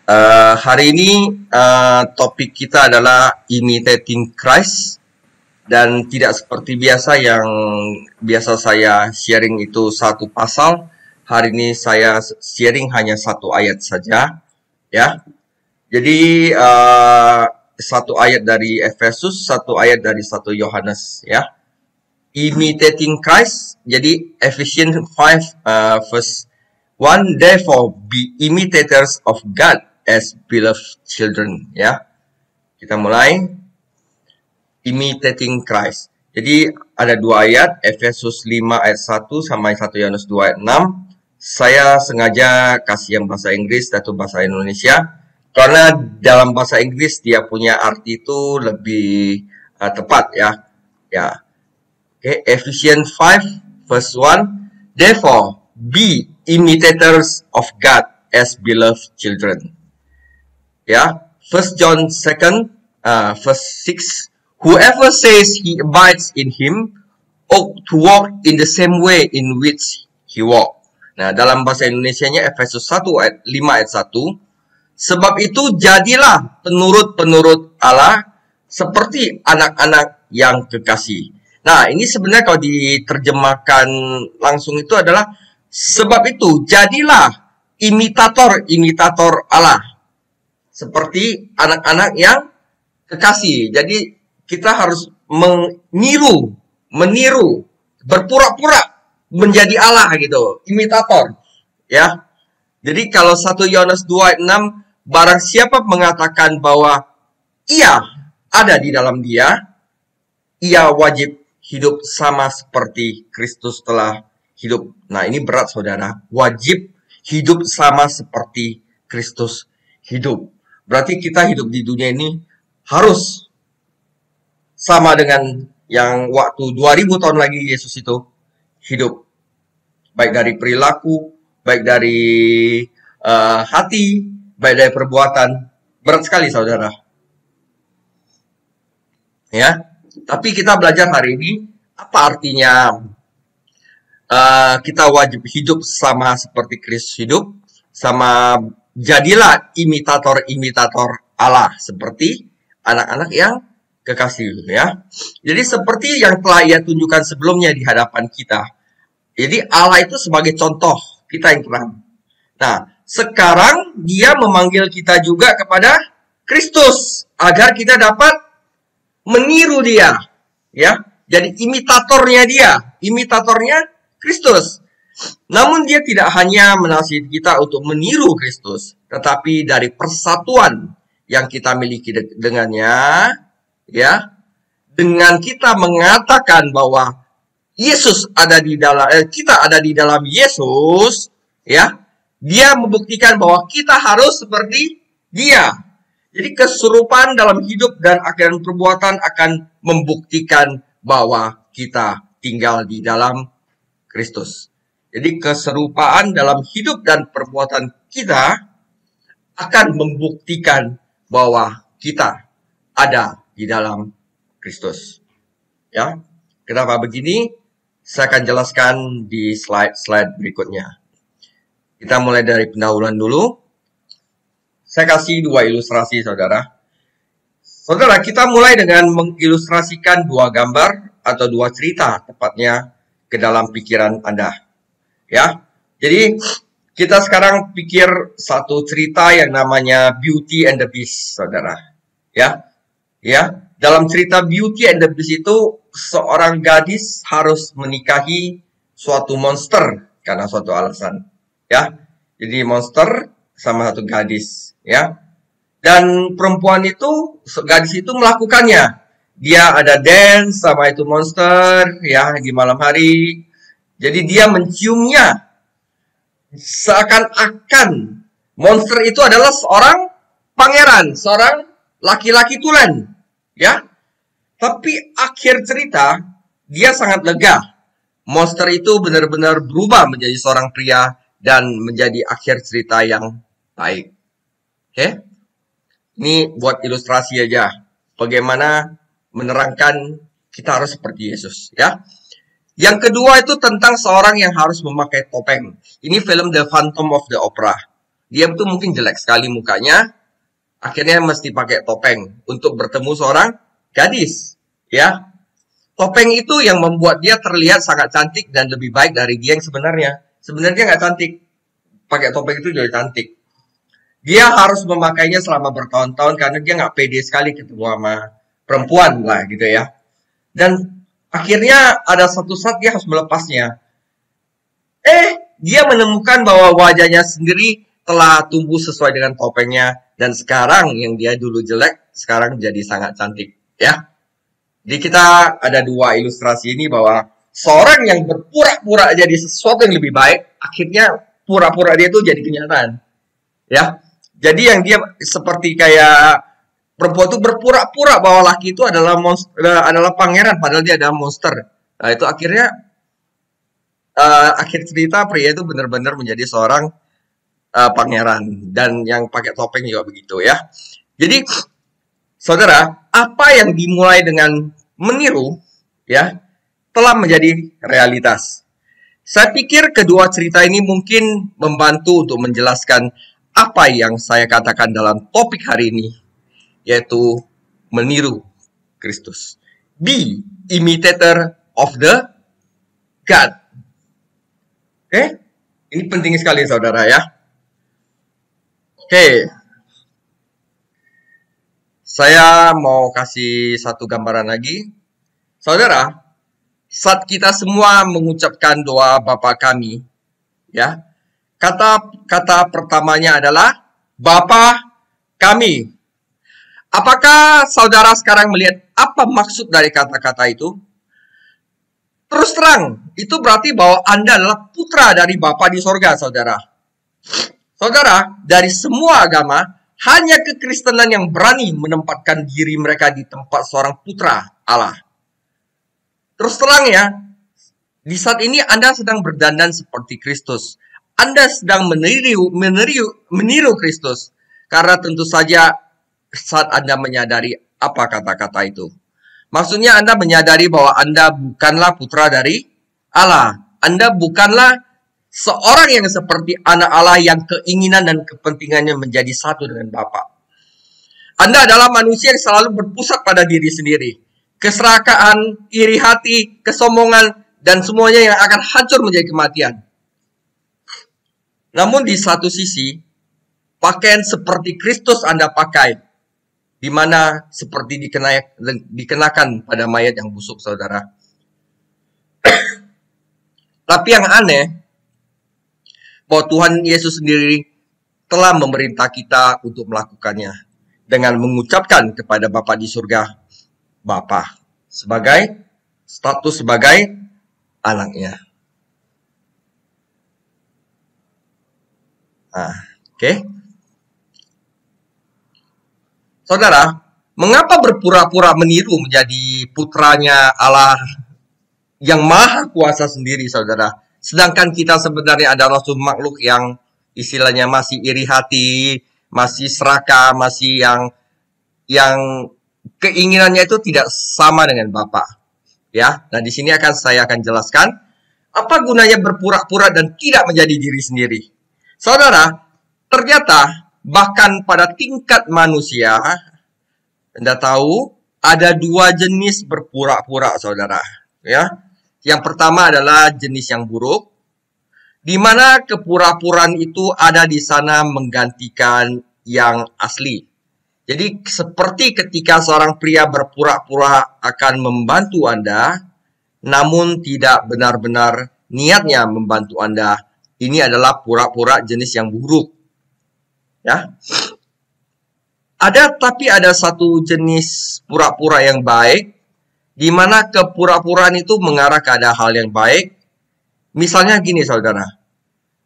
Hari ini topik kita adalah imitating Christ, dan tidak seperti biasa yang biasa saya sharing itu satu pasal. Hari ini saya sharing hanya satu ayat saja, ya. Jadi satu ayat dari Efesus, satu ayat dari 1 Yohanes, ya. Imitating Christ. Jadi Ephesians 5 verse 1, therefore be imitators of God as beloved children, ya. Kita mulai. Imitating Christ. Jadi ada dua ayat, Efesus 5 ayat 1 sama 1 Yohanes 2 ayat 6. Saya sengaja kasih yang bahasa Inggris atau bahasa Indonesia karena dalam bahasa Inggris dia punya arti itu lebih tepat, ya. Ya. Okay, Ephesians 5 verse 1, therefore be imitators of God as beloved children. Ya, First John 2 verse 6, whoever says he abides in him ought to walk in the same way in which he walked. Nah, dalam bahasa Indonesianya Efesus 1 ayat 5 ayat 1, sebab itu jadilah penurut-penurut Allah seperti anak-anak yang kekasih. Nah, ini sebenarnya kalau diterjemahkan langsung itu adalah sebab itu jadilah imitator-imitator Allah seperti anak-anak yang kekasih. Jadi kita harus meniru, berpura-pura menjadi Allah gitu, imitator, ya. Jadi kalau 1 Yohanes 2 ayat 6, barang siapa mengatakan bahwa ia ada di dalam dia, ia wajib hidup sama seperti Kristus telah hidup. Nah, ini berat saudara, wajib hidup sama seperti Kristus hidup. Berarti kita hidup di dunia ini harus sama dengan yang waktu 2000 tahun lagi Yesus itu hidup. Baik dari perilaku, baik dari hati, baik dari perbuatan. Berat sekali saudara. Ya, tapi kita belajar hari ini apa artinya kita wajib hidup sama seperti Kristus hidup, sama jadilah imitator-imitator Allah seperti anak-anak yang kekasih, ya. Jadi seperti yang telah ia tunjukkan sebelumnya di hadapan kita. Jadi Allah itu sebagai contoh kita yang terang. Nah, sekarang dia memanggil kita juga kepada Kristus agar kita dapat meniru dia, ya. Jadi imitatornya Kristus. Namun dia tidak hanya menasihati kita untuk meniru Kristus, tetapi dari persatuan yang kita miliki dengannya, ya, dengan kita mengatakan bahwa Yesus ada di dalam kita ada di dalam Yesus, ya, dia membuktikan bahwa kita harus seperti dia. Jadi kesurupan dalam hidup dan akhir perbuatan akan membuktikan bahwa kita tinggal di dalam Kristus. Jadi keserupaan dalam hidup dan perbuatan kita akan membuktikan bahwa kita ada di dalam Kristus. Ya, kenapa begini? Saya akan jelaskan di slide berikutnya. Kita mulai dari pendahuluan dulu. Saya kasih dua ilustrasi, saudara. Saudara, kita mulai dengan mengilustrasikan dua gambar atau dua cerita, tepatnya ke dalam pikiran Anda. Ya, jadi kita sekarang pikir satu cerita yang namanya Beauty and the Beast, saudara. Ya, ya. Dalam cerita Beauty and the Beast itu seorang gadis harus menikahi suatu monster karena suatu alasan. Ya, jadi monster sama satu gadis. Ya, dan perempuan itu, gadis itu melakukannya. Dia ada dance sama itu monster, ya, di malam hari. Jadi dia menciumnya. Seakan-akan monster itu adalah seorang pangeran, seorang laki-laki tulen, ya. Tapi akhir cerita dia sangat lega. Monster itu benar-benar berubah menjadi seorang pria dan menjadi akhir cerita yang baik. Oke? Ini buat ilustrasi aja. Bagaimana menerangkan kita harus seperti Yesus, ya. Yang kedua itu tentang seorang yang harus memakai topeng. Ini film The Phantom of the Opera. Dia tuh mungkin jelek sekali mukanya, akhirnya mesti pakai topeng untuk bertemu seorang gadis. Ya, topeng itu yang membuat dia terlihat sangat cantik dan lebih baik dari dia yang sebenarnya. Sebenarnya nggak cantik. Pakai topeng itu jadi cantik. Dia harus memakainya selama bertahun-tahun karena dia nggak pede sekali ketemu sama perempuan lah gitu ya. Dan akhirnya ada satu saat dia harus melepasnya. Dia menemukan bahwa wajahnya sendiri telah tumbuh sesuai dengan topengnya dan sekarang yang dia dulu jelek sekarang jadi sangat cantik ya. Jadi kita ada dua ilustrasi ini bahwa seorang yang berpura-pura jadi sesuatu yang lebih baik, akhirnya pura-pura dia itu jadi kenyataan. Ya. Jadi yang dia seperti kayak perempuan itu berpura-pura bahwa laki itu adalah adalah pangeran padahal dia adalah monster. Nah, itu akhirnya akhir cerita pria itu benar-benar menjadi seorang pangeran dan yang pakai topeng juga begitu ya. Jadi saudara, apa yang dimulai dengan meniru ya telah menjadi realitas. Saya pikir kedua cerita ini mungkin membantu untuk menjelaskan apa yang saya katakan dalam topik hari ini, yaitu meniru Kristus. Be imitator of the God. Oke? Ini penting sekali saudara ya. Oke. Saya mau kasih satu gambaran lagi. Saudara, saat kita semua mengucapkan doa Bapa kami, ya, kata pertamanya adalah Bapa kami. Apakah saudara sekarang melihat apa maksud dari kata-kata itu? Terus terang, itu berarti bahwa Anda adalah putra dari Bapa di sorga, saudara. Saudara, dari semua agama, hanya kekristenan yang berani menempatkan diri mereka di tempat seorang putra Allah. Terus terang ya, di saat ini Anda sedang berdandan seperti Kristus. Anda sedang meniru Kristus. Karena tentu saja saat Anda menyadari apa kata-kata itu. Maksudnya Anda menyadari bahwa Anda bukanlah putra dari Allah. Anda bukanlah seorang yang seperti anak Allah yang keinginan dan kepentingannya menjadi satu dengan Bapa. Anda adalah manusia yang selalu berpusat pada diri sendiri. Keserakahan, iri hati, kesombongan, dan semuanya yang akan hancur menjadi kematian. Namun di satu sisi, pakaian seperti Kristus Anda pakai, di mana seperti dikenakan pada mayat yang busuk, saudara. Tapi yang aneh, bahwa Tuhan Yesus sendiri telah memerintah kita untuk melakukannya dengan mengucapkan kepada Bapa di surga, Bapa, sebagai status sebagai anaknya. Oke. Saudara, mengapa berpura-pura meniru menjadi putranya Allah yang maha kuasa sendiri, saudara? Sedangkan kita sebenarnya adalah suatu makhluk yang istilahnya masih iri hati, masih serakah, masih yang keinginannya itu tidak sama dengan Bapa. Ya, nah di sini saya akan jelaskan apa gunanya berpura-pura dan tidak menjadi diri sendiri. Saudara, ternyata bahkan pada tingkat manusia, Anda tahu ada dua jenis berpura-pura, saudara. Ya, yang pertama adalah jenis yang buruk, di mana kepura-puraan itu ada di sana menggantikan yang asli. Jadi seperti ketika seorang pria berpura-pura akan membantu Anda, namun tidak benar-benar niatnya membantu Anda. Ini adalah pura-pura jenis yang buruk. Ya. Tapi ada satu jenis pura-pura yang baik, di mana kepura-puraan itu mengarah ke ada hal yang baik. Misalnya gini, saudara.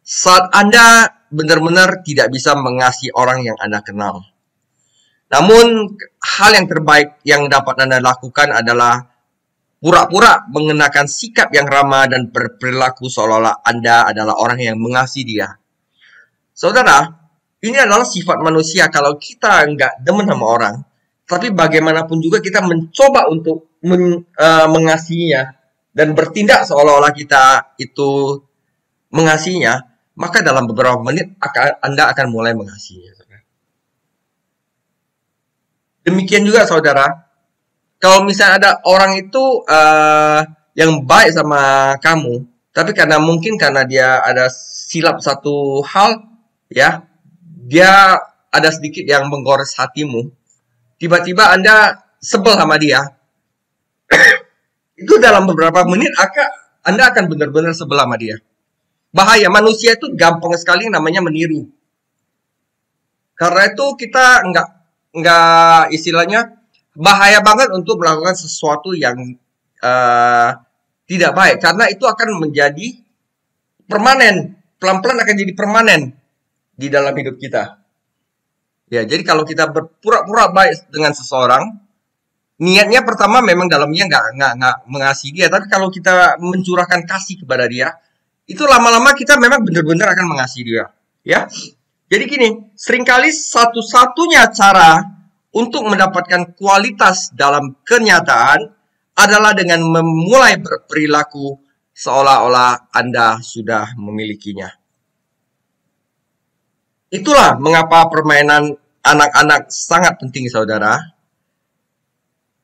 Saat Anda benar-benar tidak bisa mengasihi orang yang Anda kenal. Namun, hal yang terbaik yang dapat Anda lakukan adalah pura-pura mengenakan sikap yang ramah dan berperilaku seolah-olah Anda adalah orang yang mengasihi dia. Saudara, ini adalah sifat manusia kalau kita nggak demen sama orang, tapi bagaimanapun juga kita mencoba untuk mengasihinya dan bertindak seolah-olah kita itu mengasihinya, maka dalam beberapa menit Anda akan mulai mengasihinya. Demikian juga saudara, kalau misalnya ada orang itu yang baik sama kamu, tapi karena dia ada silap satu hal, ya, dia ada sedikit yang menggores hatimu, tiba-tiba Anda sebel sama dia, itu dalam beberapa menit Anda akan benar-benar sebel sama dia. Bahaya, manusia itu gampang sekali namanya meniru. Karena itu kita nggak istilahnya bahaya banget untuk melakukan sesuatu yang tidak baik, karena itu akan menjadi permanen, pelan-pelan akan jadi permanen di dalam hidup kita. Ya, jadi kalau kita berpura-pura baik dengan seseorang, niatnya pertama memang dalamnya nggak mengasihi dia, tapi kalau kita mencurahkan kasih kepada dia, itu lama-lama kita memang benar-benar akan mengasihi dia. Ya, jadi gini, seringkali satu-satunya cara untuk mendapatkan kualitas dalam kenyataan adalah dengan memulai berperilaku seolah-olah Anda sudah memilikinya. Itulah mengapa permainan anak-anak sangat penting, saudara.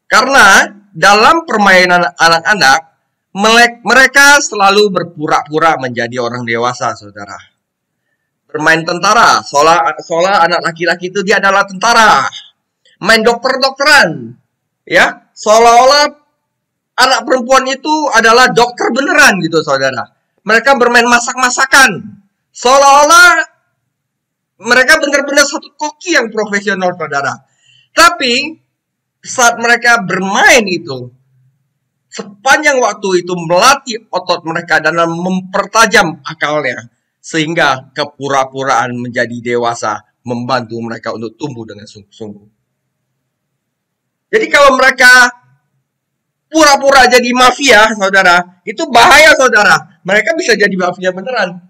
Karena dalam permainan anak-anak, mereka selalu berpura-pura menjadi orang dewasa, saudara. Bermain tentara, seolah anak laki-laki itu dia adalah tentara. Main dokter-dokteran, ya, seolah-olah anak perempuan itu adalah dokter beneran gitu, saudara. Mereka bermain masak-masakan, seolah-olah mereka benar-benar satu koki yang profesional, saudara. Tapi saat mereka bermain itu, sepanjang waktu itu melatih otot mereka dan mempertajam akalnya, sehingga kepura-puraan menjadi dewasa membantu mereka untuk tumbuh dengan sungguh-sungguh. Jadi kalau mereka pura-pura jadi mafia, saudara, itu bahaya, saudara. Mereka bisa jadi mafia beneran.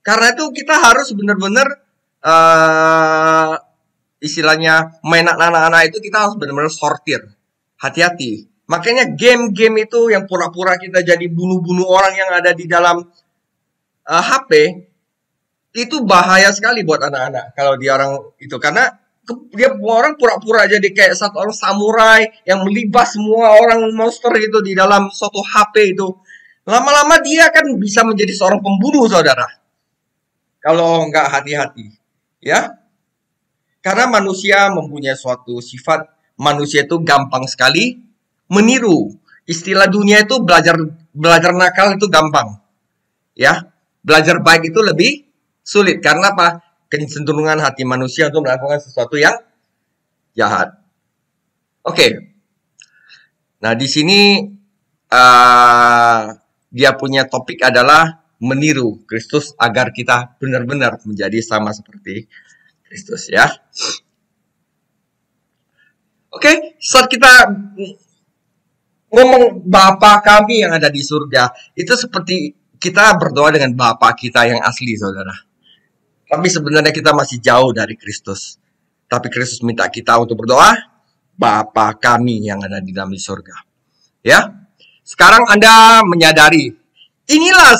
Karena itu kita harus benar-benar istilahnya main anak-anak itu kita harus benar-benar sortir. Hati-hati. Makanya game-game itu yang pura-pura kita jadi bunuh-bunuh orang yang ada di dalam HP, itu bahaya sekali buat anak-anak kalau dia orang itu, karena dia orang pura-pura jadi kayak satu orang samurai yang melibas semua orang monster itu di dalam suatu HP itu. Lama-lama dia akan bisa menjadi seorang pembunuh, saudara. Kalau nggak hati-hati, ya. Karena manusia mempunyai suatu sifat, manusia itu gampang sekali meniru. Istilah dunia itu belajar nakal itu gampang, ya. Belajar baik itu lebih sulit. Karena apa? Kecenderungan hati manusia untuk melakukan sesuatu yang jahat. Oke. Nah, di sini dia punya topik adalah meniru Kristus agar kita benar-benar menjadi sama seperti Kristus, ya. Oke, saat kita ngomong Bapa kami yang ada di surga, itu seperti kita berdoa dengan Bapa kita yang asli, saudara. Tapi sebenarnya kita masih jauh dari Kristus. Tapi Kristus minta kita untuk berdoa, Bapa kami yang ada di dalam surga. Ya, sekarang Anda menyadari, inilah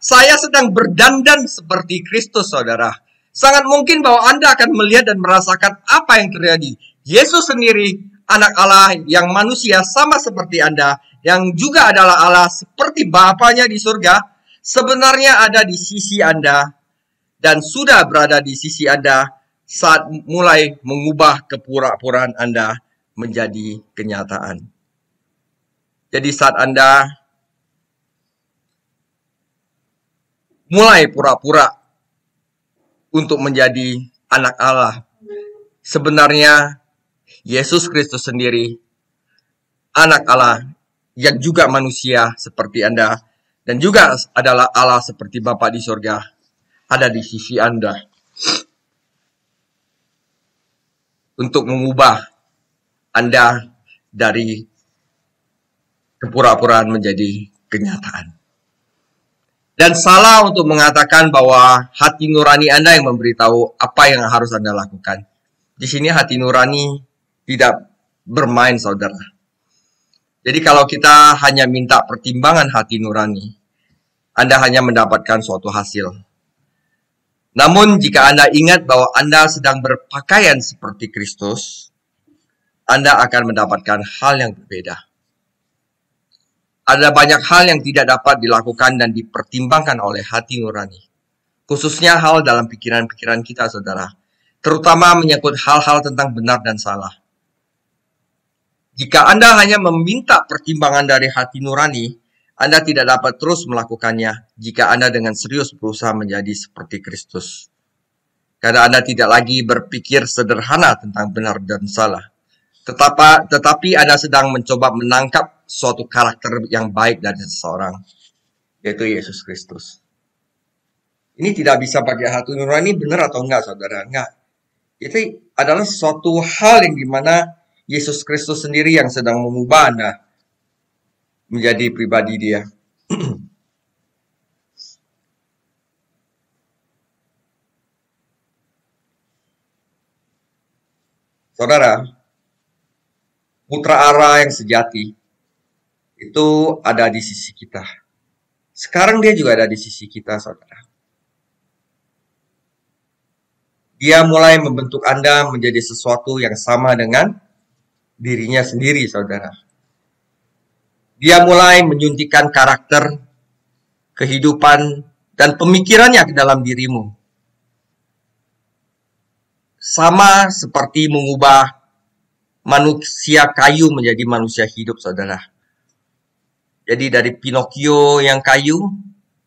saya sedang berdandan seperti Kristus, saudara. Sangat mungkin bahwa Anda akan melihat dan merasakan apa yang terjadi. Yesus sendiri, anak Allah yang manusia sama seperti Anda, yang juga adalah Allah seperti Bapanya di surga, sebenarnya ada di sisi Anda dan sudah berada di sisi Anda saat mulai mengubah kepura-puraan Anda menjadi kenyataan. Jadi saat Anda mulai pura-pura untuk menjadi anak Allah, sebenarnya Yesus Kristus sendiri, anak Allah yang juga manusia seperti Anda, dan juga adalah Allah seperti Bapa di surga, ada di sisi Anda untuk mengubah Anda dari kepura-puraan menjadi kenyataan. Dan salah untuk mengatakan bahwa hati nurani Anda yang memberitahu apa yang harus Anda lakukan. Di sini hati nurani tidak bermain, saudara. Jadi kalau kita hanya minta pertimbangan hati nurani, Anda hanya mendapatkan suatu hasil. Namun jika Anda ingat bahwa Anda sedang berpakaian seperti Kristus, Anda akan mendapatkan hal yang berbeda. Ada banyak hal yang tidak dapat dilakukan dan dipertimbangkan oleh hati nurani. Khususnya hal dalam pikiran-pikiran kita, saudara. Terutama menyangkut hal-hal tentang benar dan salah. Jika Anda hanya meminta pertimbangan dari hati nurani, Anda tidak dapat terus melakukannya jika Anda dengan serius berusaha menjadi seperti Kristus. Karena Anda tidak lagi berpikir sederhana tentang benar dan salah. Tetapi Anda sedang mencoba menangkap suatu karakter yang baik dari seseorang, yaitu Yesus Kristus. Ini tidak bisa pakai hati nurani, benar atau enggak, saudara? Enggak. Itu adalah suatu hal yang dimana Yesus Kristus sendiri yang sedang mengubah Anda menjadi pribadi Dia. Saudara, putra Allah yang sejati itu ada di sisi kita. Sekarang dia juga ada di sisi kita, saudara. Dia mulai membentuk Anda menjadi sesuatu yang sama dengan dirinya sendiri, saudara. Dia mulai menyuntikkan karakter, kehidupan, dan pemikirannya ke dalam dirimu. Sama seperti mengubah manusia kayu menjadi manusia hidup, saudara. Jadi dari Pinocchio yang kayu,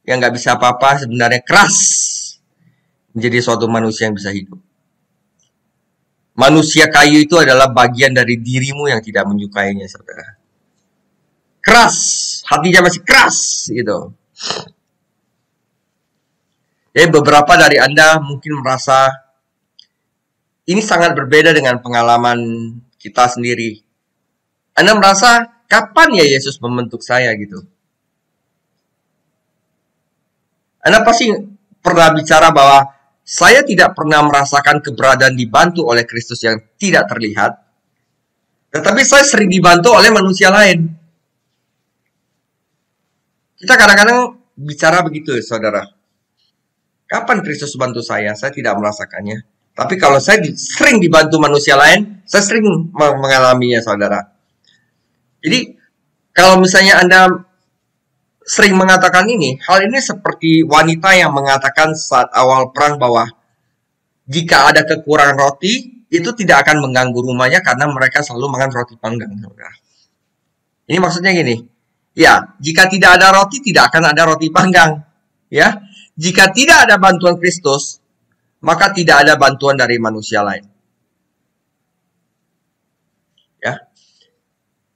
yang nggak bisa apa-apa, sebenarnya keras, menjadi suatu manusia yang bisa hidup. Manusia kayu itu adalah bagian dari dirimu yang tidak menyukainya, saudara. Keras, hatinya masih keras, gitu. Jadi beberapa dari Anda mungkin merasa ini sangat berbeda dengan pengalaman kita sendiri. Anda merasa, kapan ya Yesus membentuk saya gitu? Anda pasti pernah bicara bahwa saya tidak pernah merasakan keberadaan dibantu oleh Kristus yang tidak terlihat. Tetapi saya sering dibantu oleh manusia lain. Kita kadang-kadang bicara begitu, saudara. Kapan Kristus bantu saya? Saya tidak merasakannya. Tapi kalau saya sering dibantu manusia lain, saya sering mengalaminya, saudara. Jadi, kalau misalnya Anda sering mengatakan ini, hal ini seperti wanita yang mengatakan saat awal perang bahwa jika ada kekurangan roti, itu tidak akan mengganggu rumahnya karena mereka selalu makan roti panggang, saudara. Ini maksudnya gini, ya, jika tidak ada roti, tidak akan ada roti panggang. Ya, jika tidak ada bantuan Kristus, maka tidak ada bantuan dari manusia lain. Ya,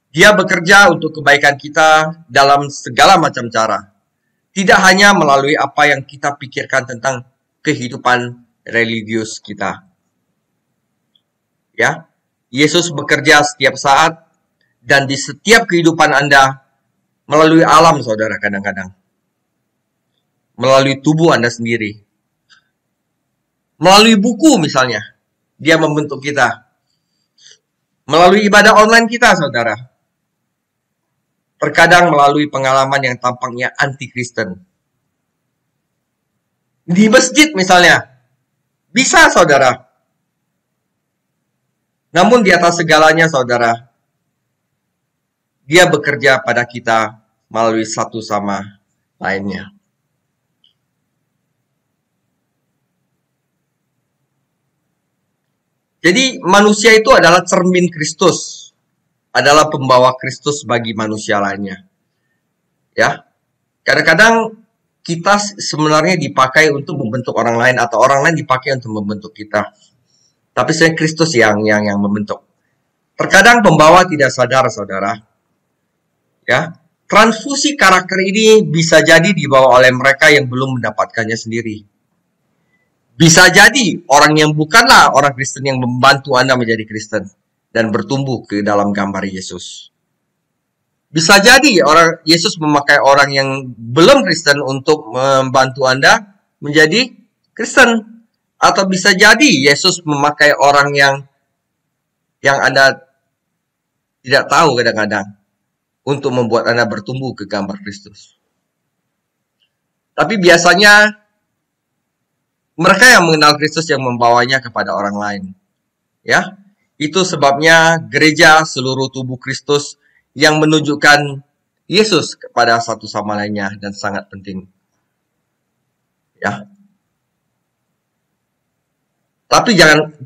Dia bekerja untuk kebaikan kita dalam segala macam cara. Tidak hanya melalui apa yang kita pikirkan tentang kehidupan religius kita. Ya, Yesus bekerja setiap saat dan di setiap kehidupan Anda melalui alam, saudara, kadang-kadang. Melalui tubuh Anda sendiri. Melalui buku misalnya, Dia membentuk kita. Melalui ibadah online kita, saudara. Terkadang melalui pengalaman yang tampaknya anti-Kristen. Di masjid misalnya, bisa, saudara. Namun di atas segalanya, saudara, Dia bekerja pada kita melalui satu sama lainnya. Jadi manusia itu adalah cermin Kristus, adalah pembawa Kristus bagi manusia lainnya. Ya, kadang-kadang kita sebenarnya dipakai untuk membentuk orang lain atau orang lain dipakai untuk membentuk kita. Tapi sebenarnya Kristus yang membentuk. Terkadang pembawa tidak sadar, saudara. Ya, transfusi karakter ini bisa jadi dibawa oleh mereka yang belum mendapatkannya sendiri. Bisa jadi orang yang bukanlah orang Kristen yang membantu Anda menjadi Kristen dan bertumbuh ke dalam gambar Yesus. Bisa jadi orang Yesus memakai orang yang belum Kristen untuk membantu Anda menjadi Kristen, atau bisa jadi Yesus memakai orang yang Anda tidak tahu kadang-kadang untuk membuat Anda bertumbuh ke gambar Kristus. Tapi biasanya mereka yang mengenal Kristus yang membawanya kepada orang lain. Ya, itu sebabnya gereja seluruh tubuh Kristus yang menunjukkan Yesus kepada satu sama lainnya dan sangat penting. Ya. Tapi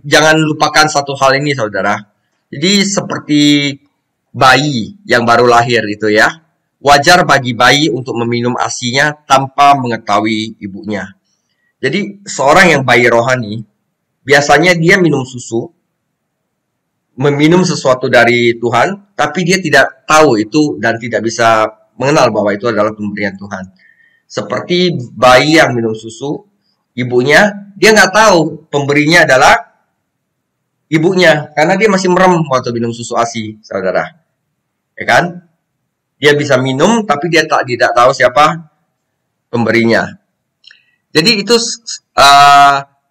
jangan lupakan satu hal ini, saudara. Jadi seperti bayi yang baru lahir itu ya. Wajar bagi bayi untuk meminum ASI-nya tanpa mengetahui ibunya. Jadi seorang yang bayi rohani, biasanya dia minum susu, meminum sesuatu dari Tuhan, tapi dia tidak tahu itu dan tidak bisa mengenal bahwa itu adalah pemberian Tuhan. Seperti bayi yang minum susu, ibunya, dia nggak tahu pemberinya adalah ibunya, karena dia masih merem waktu minum susu ASI, saudara. Ya kan? Dia bisa minum, tapi dia tidak tahu siapa pemberinya. Jadi itu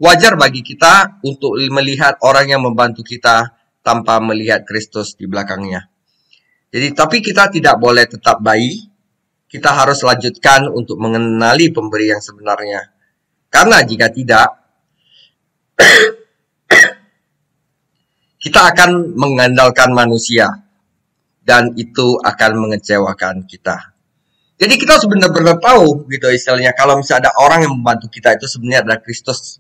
wajar bagi kita untuk melihat orang yang membantu kita tanpa melihat Kristus di belakangnya. Jadi, tapi kita tidak boleh tetap bayi. Kita harus lanjutkan untuk mengenali pemberi yang sebenarnya. Karena jika tidak, kita akan mengandalkan manusia. Dan itu akan mengecewakan kita. Jadi kita harus benar-benar tahu gitu istilahnya. Kalau misalnya ada orang yang membantu kita, itu sebenarnya adalah Kristus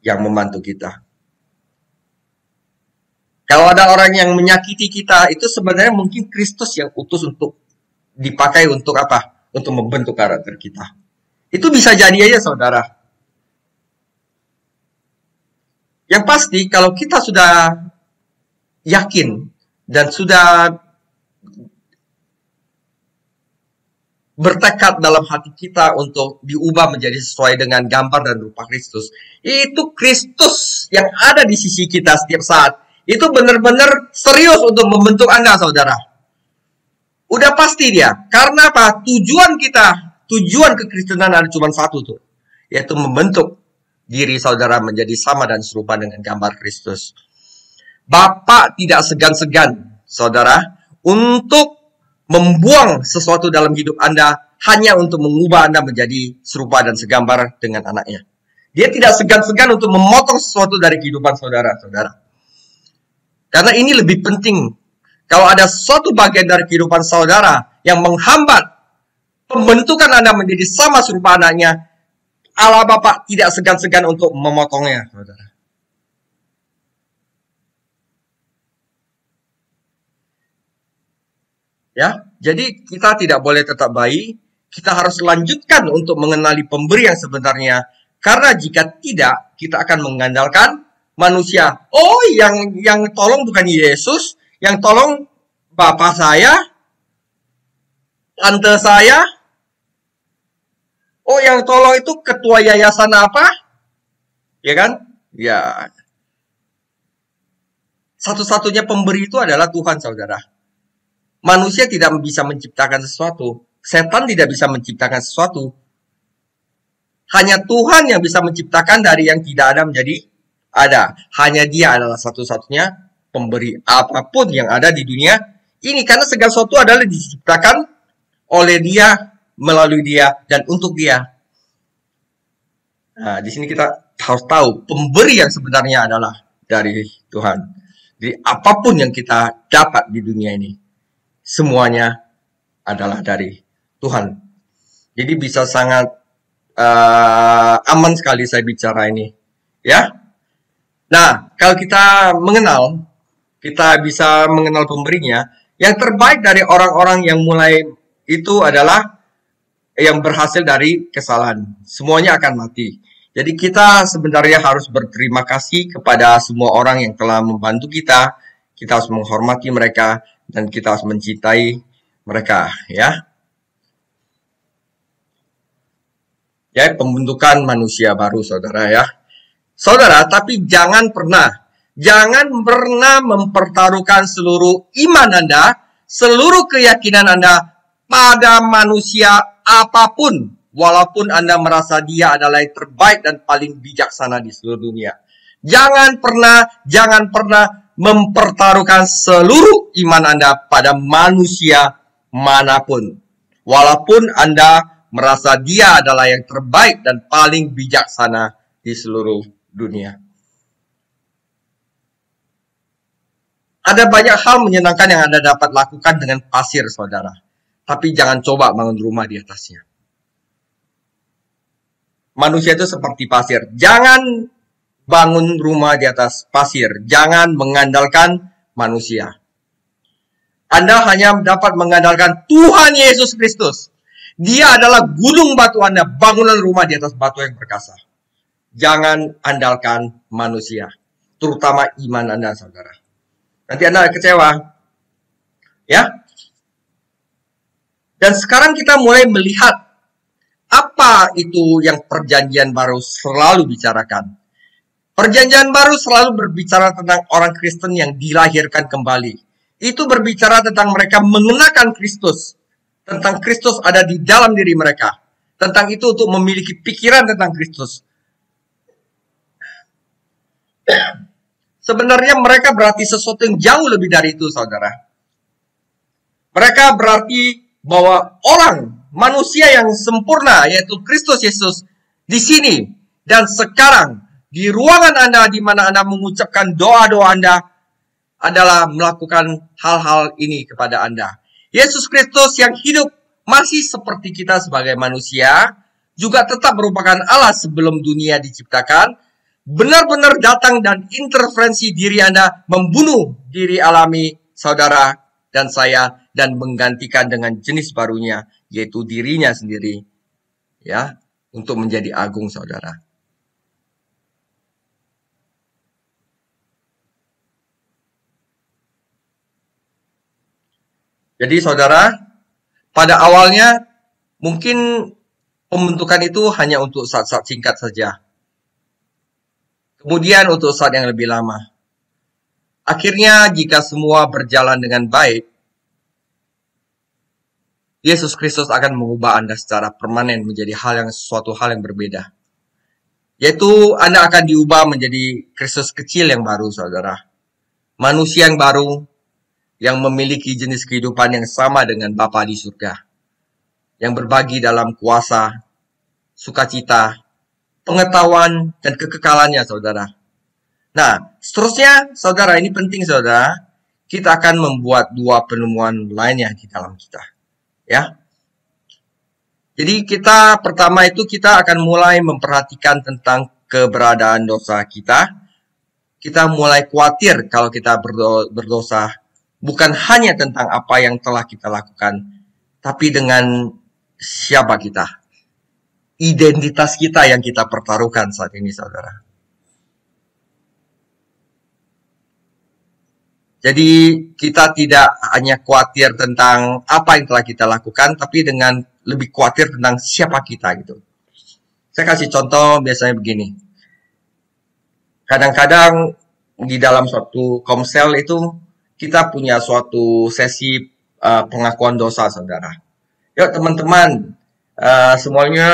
yang membantu kita. Kalau ada orang yang menyakiti kita, itu sebenarnya mungkin Kristus yang utus untuk dipakai untuk apa? Untuk membentuk karakter kita. Itu bisa jadi aja, saudara. Yang pasti, kalau kita sudah yakin dan sudah bertekad dalam hati kita untuk diubah menjadi sesuai dengan gambar dan rupa Kristus, itu Kristus yang ada di sisi kita setiap saat. Itu benar-benar serius untuk membentuk Anda, saudara. Udah pasti dia. Karena apa? Tujuan kekristenan ada cuma satu tuh, yaitu membentuk diri saudara menjadi sama dan serupa dengan gambar Kristus. Bapak tidak segan-segan, saudara, untuk membuang sesuatu dalam hidup Anda hanya untuk mengubah Anda menjadi serupa dan segambar dengan anaknya. Dia tidak segan-segan untuk memotong sesuatu dari kehidupan saudara-saudara. Karena ini lebih penting. Kalau ada suatu bagian dari kehidupan saudara yang menghambat pembentukan Anda menjadi sama serupa anaknya, Allah Bapa tidak segan-segan untuk memotongnya, saudara. Ya, jadi kita tidak boleh tetap bayi, kita harus lanjutkan untuk mengenali pemberi yang sebenarnya. Karena jika tidak, kita akan mengandalkan manusia. Oh, yang tolong bukan Yesus, yang tolong bapak saya, tante saya. Oh, yang tolong itu ketua yayasan apa? Ya kan? Ya. Satu-satunya pemberi itu adalah Tuhan, saudara. Manusia tidak bisa menciptakan sesuatu. Setan tidak bisa menciptakan sesuatu. Hanya Tuhan yang bisa menciptakan dari yang tidak ada menjadi ada. Hanya Dia adalah satu-satunya pemberi apapun yang ada di dunia ini. Karena segala sesuatu adalah diciptakan oleh Dia, melalui Dia, dan untuk Dia. Nah, di sini kita harus tahu pemberi yang sebenarnya adalah dari Tuhan. Jadi apapun yang kita dapat di dunia ini, semuanya adalah dari Tuhan. Jadi bisa sangat aman sekali saya bicara ini. Ya. Nah, kalau kita bisa mengenal pemberinya. Yang terbaik dari orang-orang yang mulai itu adalah yang berhasil dari kesalahan. Semuanya akan mati. Jadi kita sebenarnya harus berterima kasih kepada semua orang yang telah membantu kita. Kita harus menghormati mereka. Dan kita harus mencintai mereka, ya. Ya, pembentukan manusia baru, saudara, ya. Saudara, tapi jangan pernah mempertaruhkan seluruh iman Anda, seluruh keyakinan Anda pada manusia apapun, walaupun Anda merasa dia adalah yang terbaik dan paling bijaksana di seluruh dunia. Jangan pernah mempertaruhkan seluruh iman Anda pada manusia manapun. Walaupun Anda merasa dia adalah yang terbaik dan paling bijaksana di seluruh dunia. Ada banyak hal menyenangkan yang Anda dapat lakukan dengan pasir, saudara. Tapi jangan coba bangun rumah di atasnya. Manusia itu seperti pasir. Jangan bangun rumah di atas pasir. Jangan mengandalkan manusia. Anda hanya dapat mengandalkan Tuhan Yesus Kristus. Dia adalah gunung batu Anda, bangunan rumah di atas batu yang perkasa. Jangan andalkan manusia, terutama iman Anda, saudara. Nanti Anda kecewa. Ya. Dan sekarang kita mulai melihat apa itu yang perjanjian baru selalu bicarakan. Perjanjian baru selalu berbicara tentang orang Kristen yang dilahirkan kembali. Itu berbicara tentang mereka mengenakan Kristus. Tentang Kristus ada di dalam diri mereka. Tentang itu untuk memiliki pikiran tentang Kristus. Sebenarnya mereka berarti sesuatu yang jauh lebih dari itu, saudara. Mereka berarti bahwa orang, manusia yang sempurna, yaitu Kristus Yesus, di sini dan sekarang, di ruangan Anda, di mana Anda mengucapkan doa-doa Anda, adalah melakukan hal-hal ini kepada Anda. Yesus Kristus yang hidup masih seperti kita sebagai manusia, juga tetap merupakan Allah sebelum dunia diciptakan, benar-benar datang dan intervensi diri Anda, membunuh diri alami saudara dan saya, dan menggantikan dengan jenis barunya, yaitu dirinya sendiri, ya, untuk menjadi agung, saudara. Jadi saudara, pada awalnya mungkin pembentukan itu hanya untuk saat-saat singkat saja. Kemudian untuk saat yang lebih lama. Akhirnya jika semua berjalan dengan baik, Yesus Kristus akan mengubah Anda secara permanen menjadi suatu hal yang berbeda. Yaitu Anda akan diubah menjadi Kristus kecil yang baru, saudara. Manusia yang baru, yang memiliki jenis kehidupan yang sama dengan Bapa di surga, yang berbagi dalam kuasa, sukacita, pengetahuan, dan kekekalannya, saudara. Nah, seterusnya, saudara, ini penting, saudara, kita akan membuat dua penemuan lainnya di dalam kita. Ya. Jadi pertama itu kita akan mulai memperhatikan tentang keberadaan dosa kita. Kita mulai khawatir kalau kita berdosa. Bukan hanya tentang apa yang telah kita lakukan, tapi dengan siapa kita. Identitas kita yang kita pertaruhkan saat ini, saudara. Jadi kita tidak hanya khawatir tentang apa yang telah kita lakukan, tapi dengan lebih khawatir tentang siapa kita gitu. Saya kasih contoh biasanya begini. Kadang-kadang di dalam suatu komsel itu, kita punya suatu sesi pengakuan dosa, saudara. Yuk teman-teman, semuanya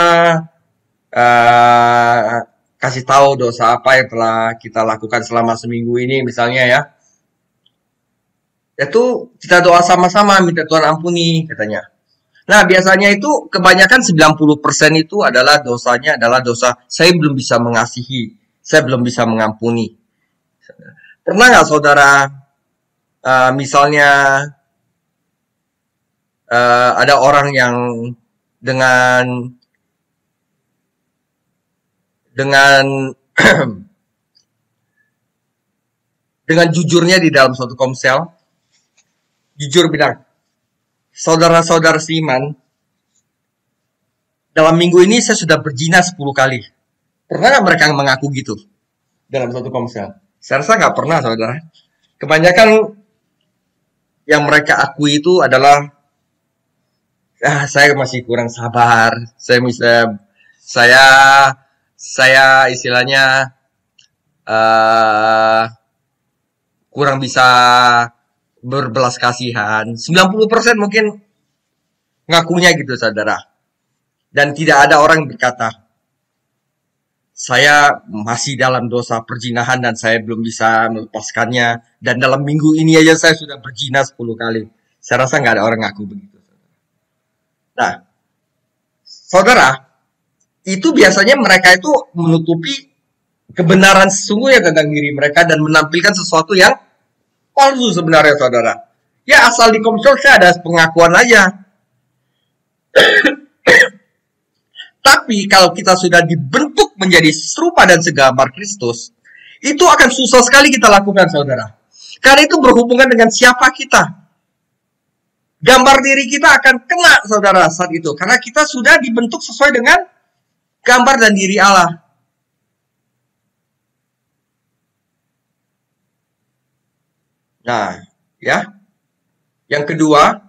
kasih tahu dosa apa yang telah kita lakukan selama seminggu ini, misalnya ya. Itu kita doa sama-sama, minta Tuhan ampuni, katanya. Nah, biasanya itu kebanyakan 90% itu adalah dosanya adalah dosa saya belum bisa mengasihi, saya belum bisa mengampuni. Pernah nggak saudara misalnya ada orang yang dengan dengan jujurnya di dalam suatu komsel, jujur bilang, saudara-saudara seiman, dalam minggu ini saya sudah berzina 10 kali. Pernah nggak mereka mengaku gitu dalam suatu komsel? Saya rasa nggak pernah, saudara. Kebanyakan yang mereka akui itu adalah saya masih kurang sabar, saya istilahnya kurang bisa berbelas kasihan. 90% mungkin ngakunya gitu, saudara. Dan tidak ada orang yang berkata, saya masih dalam dosa perzinahan dan saya belum bisa melepaskannya. Dan dalam minggu ini aja saya sudah berzina 10 kali. Saya rasa nggak ada orang ngaku begitu. Nah, saudara, itu biasanya mereka itu menutupi kebenaran sesungguhnya tentang diri mereka dan menampilkan sesuatu yang palsu sebenarnya, saudara. Ya, asal di komsel ada pengakuan aja. Tapi kalau kita sudah dibentuk menjadi serupa dan segambar Kristus, itu akan susah sekali kita lakukan, saudara. Karena itu berhubungan dengan siapa kita. Gambar diri kita akan kena, saudara, saat itu. Karena kita sudah dibentuk sesuai dengan gambar dan diri Allah. Nah, ya. Yang kedua,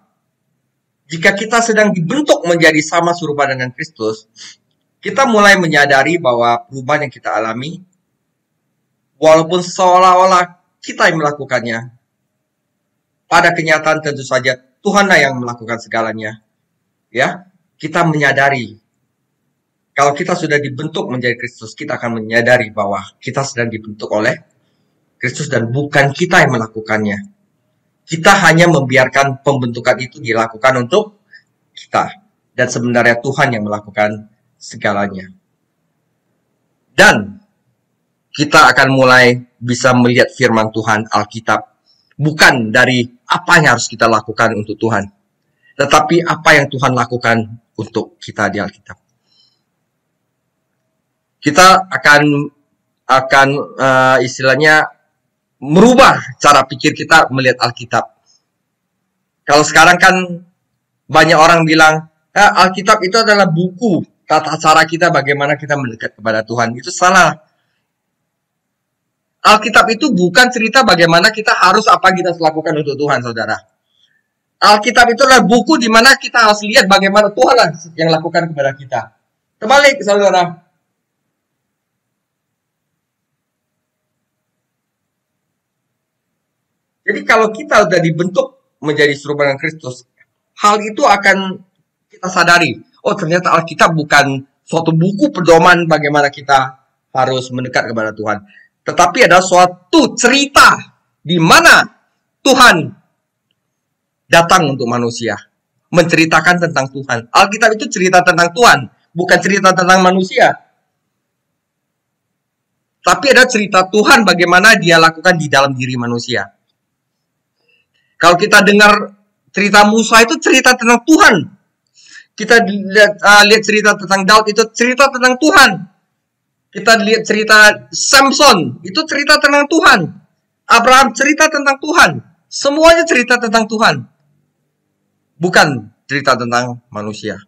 jika kita sedang dibentuk menjadi sama serupa dengan Kristus, kita mulai menyadari bahwa perubahan yang kita alami, walaupun seolah-olah kita yang melakukannya, pada kenyataan tentu saja Tuhanlah yang melakukan segalanya. Ya, kita menyadari kalau kita sudah dibentuk menjadi Kristus, kita akan menyadari bahwa kita sedang dibentuk oleh Kristus dan bukan kita yang melakukannya. Kita hanya membiarkan pembentukan itu dilakukan untuk kita. Dan sebenarnya Tuhan yang melakukan segalanya. Dan kita akan mulai bisa melihat firman Tuhan Alkitab. Bukan dari apa yang harus kita lakukan untuk Tuhan. Tetapi apa yang Tuhan lakukan untuk kita di Alkitab. Kita akan istilahnya merubah cara pikir kita melihat Alkitab. Kalau sekarang kan banyak orang bilang, Alkitab itu adalah buku tata cara kita bagaimana kita mendekat kepada Tuhan. Itu salah. Alkitab itu bukan cerita bagaimana kita harus apa kita lakukan untuk Tuhan, saudara. Alkitab itu adalah buku di mana kita harus lihat bagaimana Tuhan yang lakukan kepada kita. Terbalik, saudara. Jadi kalau kita sudah dibentuk menjadi serupa dengan Kristus, hal itu akan kita sadari. Oh, ternyata Alkitab bukan suatu buku pedoman bagaimana kita harus mendekat kepada Tuhan. Tetapi ada suatu cerita di mana Tuhan datang untuk manusia. Menceritakan tentang Tuhan. Alkitab itu cerita tentang Tuhan, bukan cerita tentang manusia. Tapi ada cerita Tuhan bagaimana dia lakukan di dalam diri manusia. Kalau kita dengar cerita Musa itu cerita tentang Tuhan. Kita lihat cerita tentang Daud itu cerita tentang Tuhan. Kita lihat cerita Samson itu cerita tentang Tuhan. Abraham cerita tentang Tuhan. Semuanya cerita tentang Tuhan. Bukan cerita tentang manusia.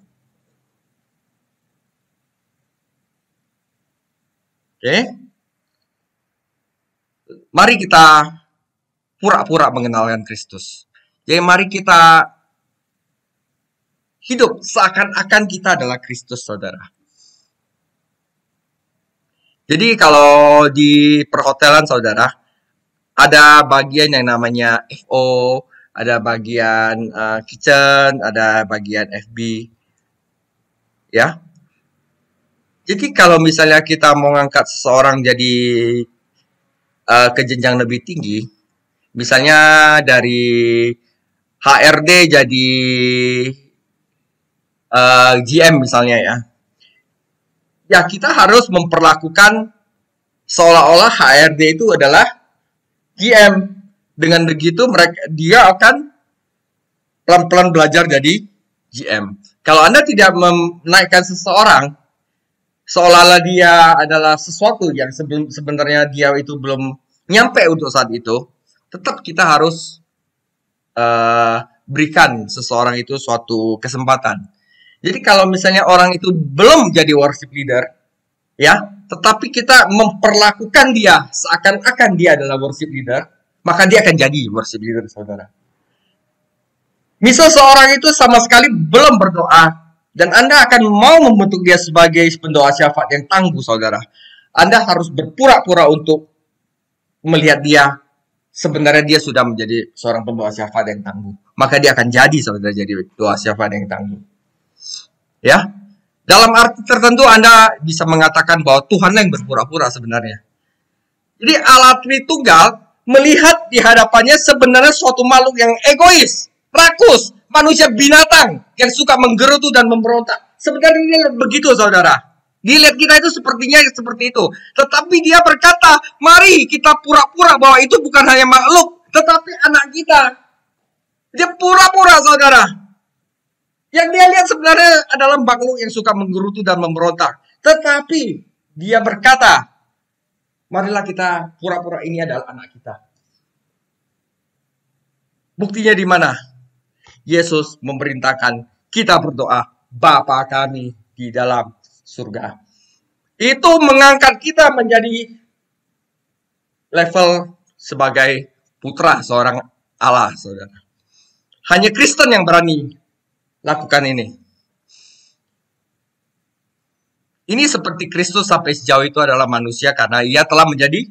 Oke. Mari kita pura-pura mengenalkan Kristus. Jadi mari kita hidup seakan-akan kita adalah Kristus, saudara. Jadi kalau di perhotelan, saudara, ada bagian yang namanya FO, ada bagian kitchen, ada bagian FB. Ya. Jadi kalau misalnya kita mau ngangkat seseorang jadi ke jenjang lebih tinggi, misalnya dari HRD jadi GM misalnya ya. Ya kita harus memperlakukan seolah-olah HRD itu adalah GM. Dengan begitu dia akan pelan-pelan belajar jadi GM. Kalau Anda tidak menaikkan seseorang seolah-olah dia adalah sesuatu yang sebenarnya dia itu belum nyampe untuk saat itu, tetap kita harus berikan seseorang itu suatu kesempatan. Jadi kalau misalnya orang itu belum jadi worship leader, ya, tetapi kita memperlakukan dia seakan-akan dia adalah worship leader, maka dia akan jadi worship leader, saudara. Misal seorang itu sama sekali belum berdoa, dan Anda akan mau membentuk dia sebagai pendoa syafaat yang tangguh, saudara. Anda harus berpura-pura untuk melihat dia, sebenarnya dia sudah menjadi seorang pendoa syafaat yang tangguh. Maka dia akan jadi, saudara, jadi doa syafaat yang tangguh. Ya, dalam arti tertentu Anda bisa mengatakan bahwa Tuhanlah yang berpura-pura sebenarnya. Jadi Allah Tritunggal melihat di hadapannya sebenarnya suatu makhluk yang egois, rakus, manusia binatang yang suka menggerutu dan memberontak. Sebenarnya begitu, saudara. Dilihat kita itu sepertinya seperti itu. Tetapi dia berkata, mari kita pura-pura bahwa itu bukan hanya makhluk, tetapi anak kita. Dia pura-pura, saudara. Yang dia lihat sebenarnya adalah makhluk yang suka menggerutu dan memberontak. Tetapi dia berkata, marilah kita pura-pura ini adalah anak kita. Buktinya di mana? Yesus memerintahkan kita berdoa, Bapa kami di dalam surga. Itu mengangkat kita menjadi level sebagai putra seorang Allah, saudara. Hanya Kristen yang berani lakukan ini. Ini seperti Kristus sampai sejauh itu adalah manusia karena ia telah menjadi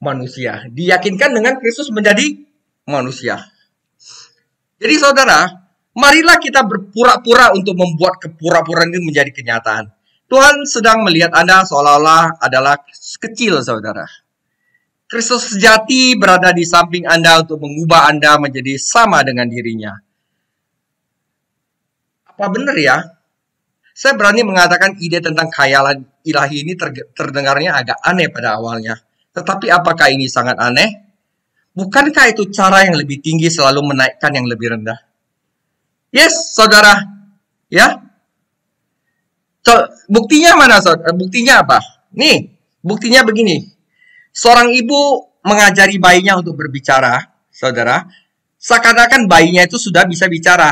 manusia. Diyakinkan dengan Kristus menjadi manusia. Jadi saudara, marilah kita berpura-pura untuk membuat kepura-puraan ini menjadi kenyataan. Tuhan sedang melihat Anda seolah-olah adalah kecil, saudara. Kristus sejati berada di samping Anda untuk mengubah Anda menjadi sama dengan dirinya. Apa benar ya? Saya berani mengatakan ide tentang khayalan ilahi ini terdengarnya agak aneh pada awalnya. Tetapi apakah ini sangat aneh? Bukankah itu cara yang lebih tinggi selalu menaikkan yang lebih rendah? Yes, saudara. Ya. Buktinya mana, saudara? Buktinya apa? Nih, buktinya begini. Seorang ibu mengajari bayinya untuk berbicara, saudara. Seakan-akan bayinya itu sudah bisa bicara.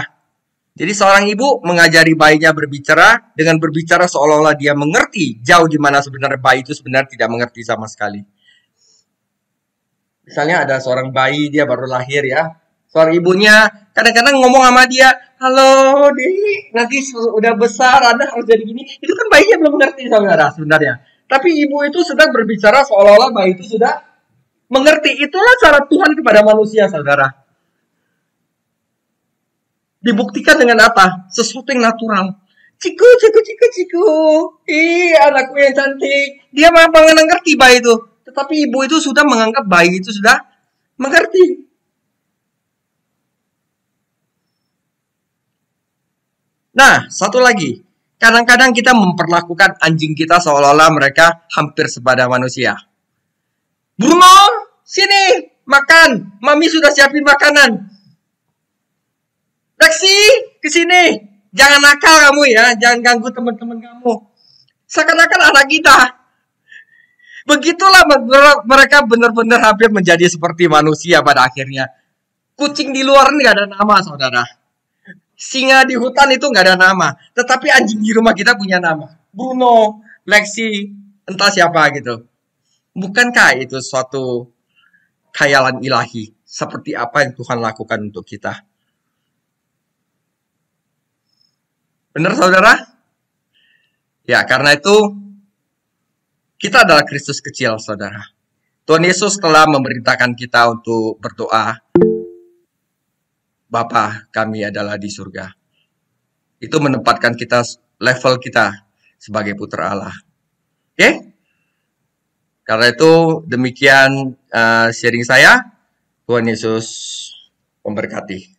Jadi seorang ibu mengajari bayinya berbicara dengan berbicara seolah-olah dia mengerti jauh di mana sebenarnya bayi itu sebenarnya tidak mengerti sama sekali. Misalnya ada seorang bayi, dia baru lahir ya. Seorang ibunya kadang-kadang ngomong sama dia, halo Dek, nanti udah besar, Anda harus jadi gini. Itu kan bayinya belum mengerti, saudara, sebenarnya. Tapi ibu itu sedang berbicara seolah-olah bayi itu sudah mengerti. Itulah cara Tuhan kepada manusia, saudara. Dibuktikan dengan apa? Sesuatu yang natural. Ciku. Ih, anakku yang cantik. Dia memang mengerti bayi itu. Tetapi ibu itu sudah menganggap bayi itu sudah mengerti. Nah, satu lagi. Kadang-kadang kita memperlakukan anjing kita seolah-olah mereka hampir sepada manusia. Bruno, sini, makan. Mami sudah siapin makanan. Lexi, kesini. Jangan nakal kamu ya. Jangan ganggu teman-teman kamu. Seakan-akan anak kita. Begitulah mereka benar-benar hampir menjadi seperti manusia pada akhirnya. Kucing di luar ini gak ada nama, saudara. Singa di hutan itu gak ada nama. Tetapi anjing di rumah kita punya nama. Bruno, Lexi, entah siapa gitu. Bukankah itu suatu khayalan ilahi? Seperti apa yang Tuhan lakukan untuk kita? Benar, saudara? Ya, karena itu kita adalah Kristus kecil, saudara. Tuhan Yesus telah memerintahkan kita untuk berdoa, Bapa kami adalah di surga. Itu menempatkan kita, level kita sebagai putra Allah. Oke? Karena itu demikian sharing saya. Tuhan Yesus memberkati.